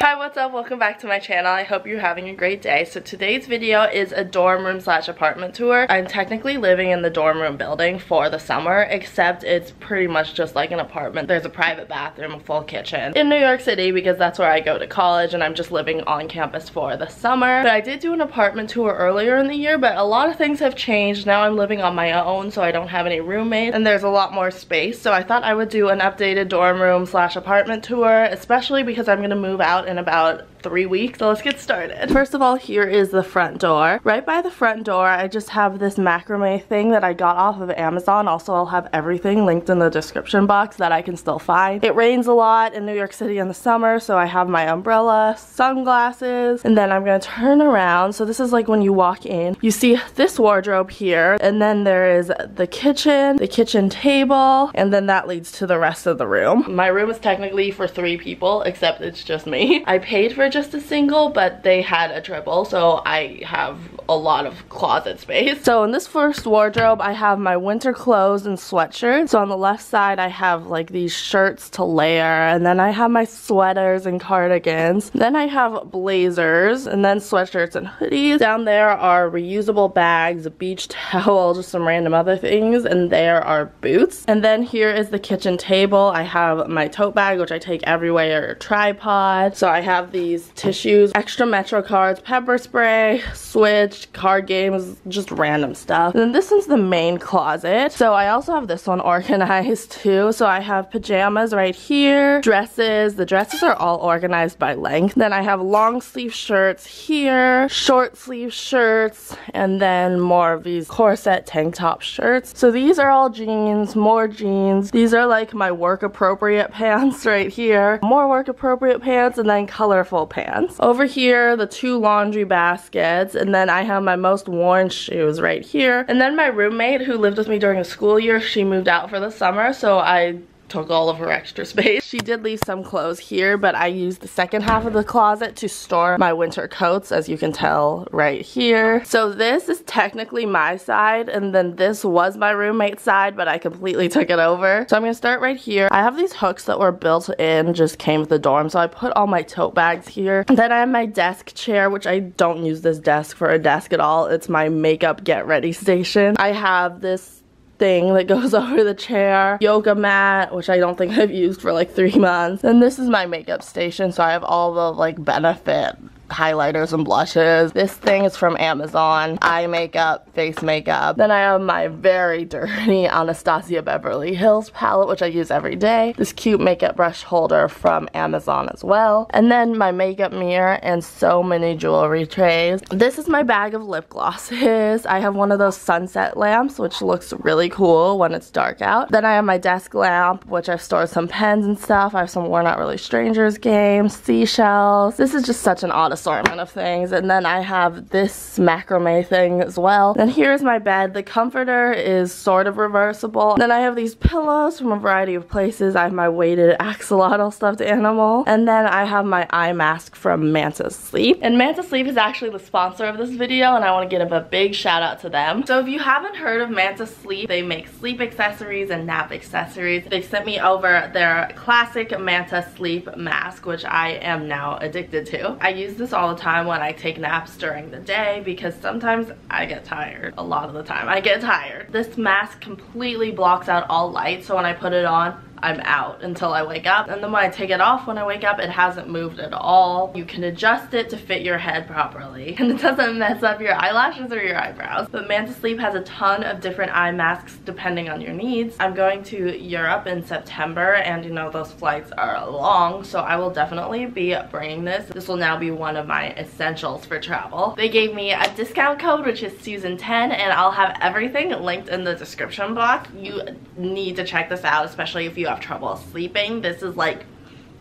Hi, what's up? Welcome back to my channel. I hope you're having a great day. So today's video is a dorm room / apartment tour. I'm technically living in the dorm room building for the summer, except it's pretty much just like an apartment. There's a private bathroom, a full kitchen in New York City because that's where I go to college and I'm just living on campus for the summer. But I did do an apartment tour earlier in the year, but a lot of things have changed. Now I'm living on my own, so I don't have any roommates and there's a lot more space. So I thought I would do an updated dorm room / apartment tour, especially because I'm gonna move out in about 3 weeks. So let's get started. First of all, here is the front door. Right by the front door, I just have this macrame thing that I got off of Amazon. Also, I'll have everything linked in the description box that I can still find. It rains a lot in New York City in the summer, so I have my umbrella, sunglasses, and then I'm gonna turn around. So this is like when you walk in, you see this wardrobe here, and then there is the kitchen table, and then that leads to the rest of the room. My room is technically for 3 people, except it's just me. I paid for just a single, but they had a triple, so I have a lot of closet space. So in this first wardrobe, I have my winter clothes and sweatshirts. So on the left side, I have like these shirts to layer, and then I have my sweaters and cardigans. Then I have blazers, and then sweatshirts and hoodies. Down there are reusable bags, a beach towel, just some random other things, and there are boots. And then here is the kitchen table. I have my tote bag, which I take everywhere, tripod. So I have these tissues, extra Metro cards, pepper spray, Switch, card games, just random stuff. And then this one's the main closet. So I also have this one organized too. So I have pajamas right here, dresses. The dresses are all organized by length. Then I have long sleeve shirts here, short sleeve shirts, and then more of these corset tank top shirts. So these are all jeans, more jeans. These are like my work appropriate pants right here, more work appropriate pants, and then colorful pants. Over here, the 2 laundry baskets, and then I have my most worn shoes right here. And then my roommate who lived with me during the school year, she moved out for the summer, so I took all of her extra space. She did leave some clothes here, but I used the second half of the closet to store my winter coats, as you can tell right here. So this is technically my side, and then this was my roommate's side, but I completely took it over. So I'm gonna start right here. I have these hooks that were built in, just came with the dorm, so I put all my tote bags here. And then I have my desk chair, which I don't use this desk for a desk at all. It's my makeup get ready station. I have this thing that goes over the chair, yoga mat, which I don't think I've used for like 3 months. And this is my makeup station, so I have all the like Benefit highlighters and blushes. This thing is from Amazon. Eye makeup, face makeup. Then I have my very dirty Anastasia Beverly Hills palette, which I use every day. This cute makeup brush holder from Amazon as well. And then my makeup mirror and so many jewelry trays. This is my bag of lip glosses. I have one of those sunset lamps, which looks really cool when it's dark out. Then I have my desk lamp, which I've stored some pens and stuff. I have some We're Not Really Strangers games, seashells. This is just such an odd assortment of things. And then I have this macrame thing as well. Then here's my bed. The comforter is sort of reversible. Then I have these pillows from a variety of places. I have my weighted axolotl stuffed animal. And then I have my eye mask from Manta Sleep. And Manta Sleep is actually the sponsor of this video, and I want to give a big shout out to them. So if you haven't heard of Manta Sleep, they make sleep accessories and nap accessories. They sent me over their classic Manta Sleep mask, which I am now addicted to. I use this all the time when I take naps during the day because sometimes I get tired. A lot of the time I get tired. This mask completely blocks out all light, so when I put it on, I'm out until I wake up. And then when I take it off, when I wake up, it hasn't moved at all. You can adjust it to fit your head properly, and it doesn't mess up your eyelashes or your eyebrows. But Manta Sleep has a ton of different eye masks depending on your needs. I'm going to Europe in September, and you know those flights are long, so I will definitely be bringing this. This will now be one of my essentials for travel. They gave me a discount code, which is Susan10, and I'll have everything linked in the description box. You need to check this out, especially if you have trouble sleeping. This is like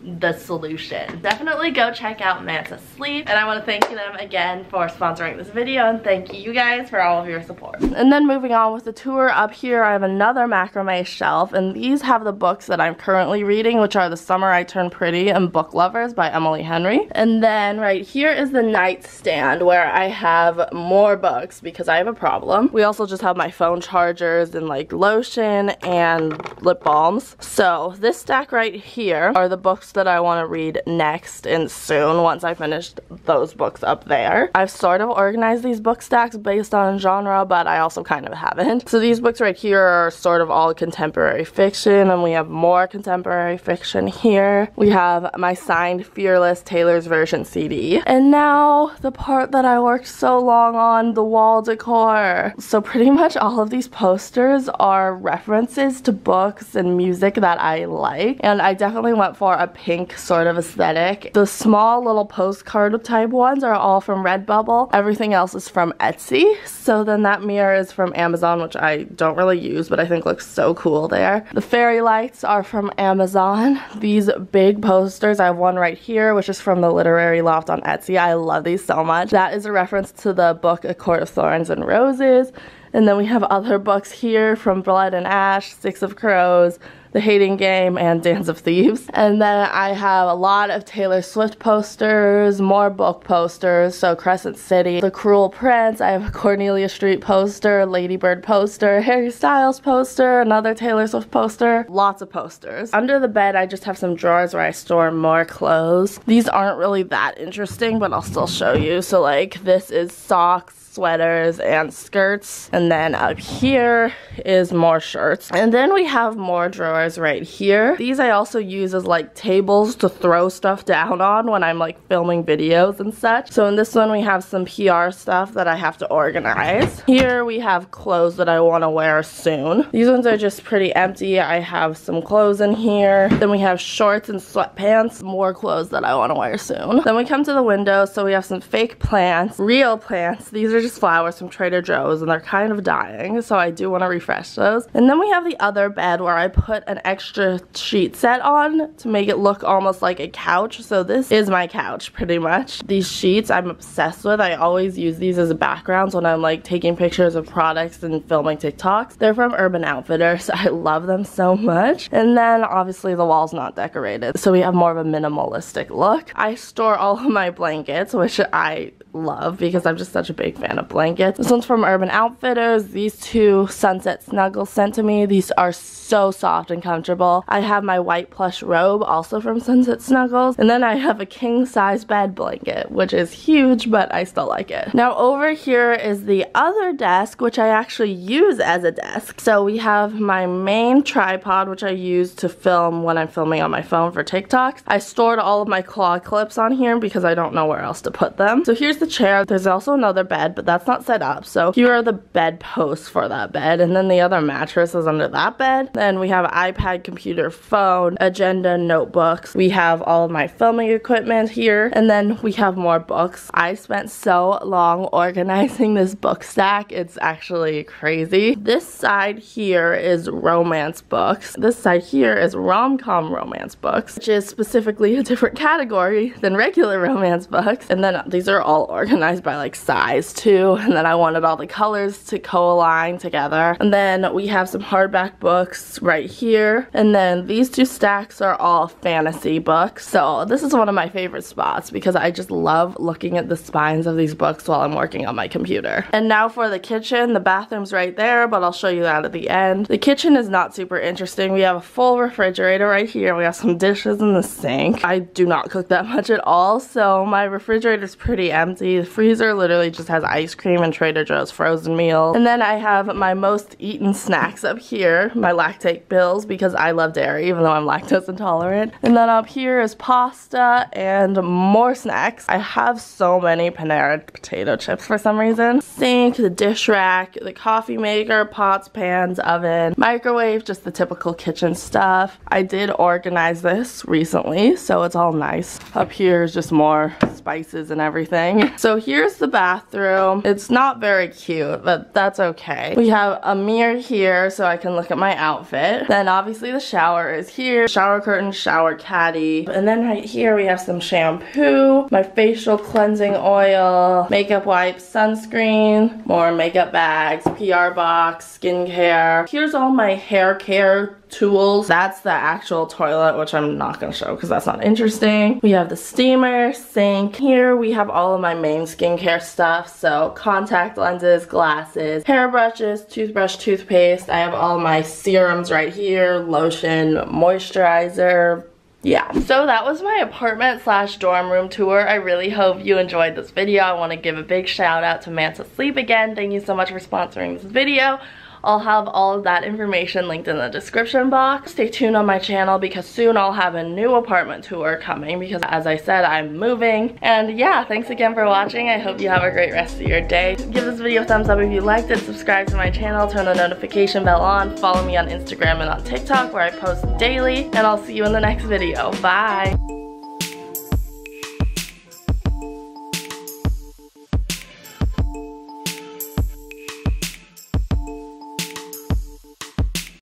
the solution. Definitely go check out Manta Sleep, and I want to thank them again for sponsoring this video, and thank you guys for all of your support. And then moving on with the tour, up here I have another macrame shelf, and these have the books that I'm currently reading, which are The Summer I Turned Pretty and Book Lovers by Emily Henry. And then right here is the nightstand where I have more books because I have a problem. We also just have my phone chargers and like lotion and lip balms. So this stack right here are the books books that I want to read next and soon once I finish those books up there. I've sort of organized these book stacks based on genre, but I also kind of haven't. So these books right here are sort of all contemporary fiction, and we have more contemporary fiction here. We have my signed Fearless Taylor's Version CD. And now the part that I worked so long on, the wall decor. So pretty much all of these posters are references to books and music that I like, and I definitely went for a pink sort of aesthetic. The small little postcard type ones are all from Redbubble. Everything else is from Etsy. So then that mirror is from Amazon, which I don't really use, but I think looks so cool there. The fairy lights are from Amazon. These big posters, I have one right here, which is from the Literary Loft on Etsy. I love these so much. That is a reference to the book A Court of Thorns and Roses. And then we have other books here from Blood and Ash, Six of Crows, The Hating Game, and Dance of Thieves. And then I have a lot of Taylor Swift posters, more book posters, so Crescent City, The Cruel Prince, I have a Cornelia Street poster, Lady Bird poster, Harry Styles poster, another Taylor Swift poster, lots of posters. Under the bed I just have some drawers where I store more clothes. These aren't really that interesting, but I'll still show you. So like this is socks, sweaters, and skirts, and then up here is more shirts, and then we have more drawers right here. These I also use as like tables to throw stuff down on when I'm like filming videos and such. So in this one we have some PR stuff that I have to organize. Here we have clothes that I want to wear soon. These ones are just pretty empty. I have some clothes in here. Then we have shorts and sweatpants, more clothes that I want to wear soon. Then we come to the window, so we have some fake plants, real plants. These are just flowers from Trader Joe's, and they're kind of dying, so I do want to refresh those. And then we have the other bed where I put an extra sheet set on to make it look almost like a couch. So this is my couch pretty much. These sheets I'm obsessed with. I always use these as backgrounds when I'm like taking pictures of products and filming TikToks. They're from Urban Outfitters. I love them so much. And then obviously the wall's not decorated, so we have more of a minimalistic look. I store all of my blankets, which I love because I'm just such a big fan of blankets. This one's from Urban Outfitters. These two Sunset Snuggles sent to me. These are so soft and comfortable. I have my white plush robe, also from Sunset Snuggles. And then I have a king size bed blanket, which is huge, but I still like it. Now over here is the other desk, which I actually use as a desk. So we have my main tripod, which I use to film when I'm filming on my phone for TikToks. I stored all of my claw clips on here because I don't know where else to put them. So here's the chair. There's also another bed, but that's not set up. So here are the bed posts for that bed, and then the other mattress is under that bed. Then we have iPad, computer, phone, agenda, notebooks. We have all of my filming equipment here, and then we have more books. I spent so long organizing this book stack. It's actually crazy. This side here is romance books. This side here is rom-com romance books, which is specifically a different category than regular romance books. And then these are all organized by like size too, and then I wanted all the colors to co-align together. And then we have some hardback books right here, and then these two stacks are all fantasy books. So this is one of my favorite spots because I just love looking at the spines of these books while I'm working on my computer. And now for the kitchen. The bathroom's right there, but I'll show you that at the end. The kitchen is not super interesting. We have a full refrigerator right here. We have some dishes in the sink. I do not cook that much at all, so my refrigerator's pretty empty. The freezer literally just has ice cream and Trader Joe's frozen meals. And then I have my most eaten snacks up here, my lactate pills, because I love dairy even though I'm lactose intolerant. And then up here is pasta and more snacks. I have so many Panera potato chips for some reason. Sink, the dish rack, the coffee maker, pots, pans, oven, microwave, just the typical kitchen stuff. I did organize this recently, so it's all nice. Up here is just more spices and everything. So here's the bathroom. It's not very cute, but that's okay. We have a mirror here so I can look at my outfit. Then obviously the shower is here. Shower curtain, shower caddy. And then right here we have some shampoo, my facial cleansing oil, makeup wipes, sunscreen, more makeup bags, PR box, skincare. Here's all my hair care tools. That's the actual toilet, which I'm not gonna show because that's not interesting. We have the steamer, sink. Here we have all of my main skincare stuff, so contact lenses, glasses, hairbrushes, toothbrush, toothpaste. I have all my serums right here, lotion, moisturizer, yeah, so that was my apartment slash dorm room tour. I really hope you enjoyed this video. I want to give a big shout out to Manta Sleep again. Thank you so much for sponsoring this video. I'll have all of that information linked in the description box. Stay tuned on my channel because soon I'll have a new apartment tour coming because, as I said, I'm moving. And yeah, thanks again for watching. I hope you have a great rest of your day. Give this video a thumbs up if you liked it. Subscribe to my channel. Turn the notification bell on. Follow me on Instagram and on TikTok where I post daily. And I'll see you in the next video. Bye!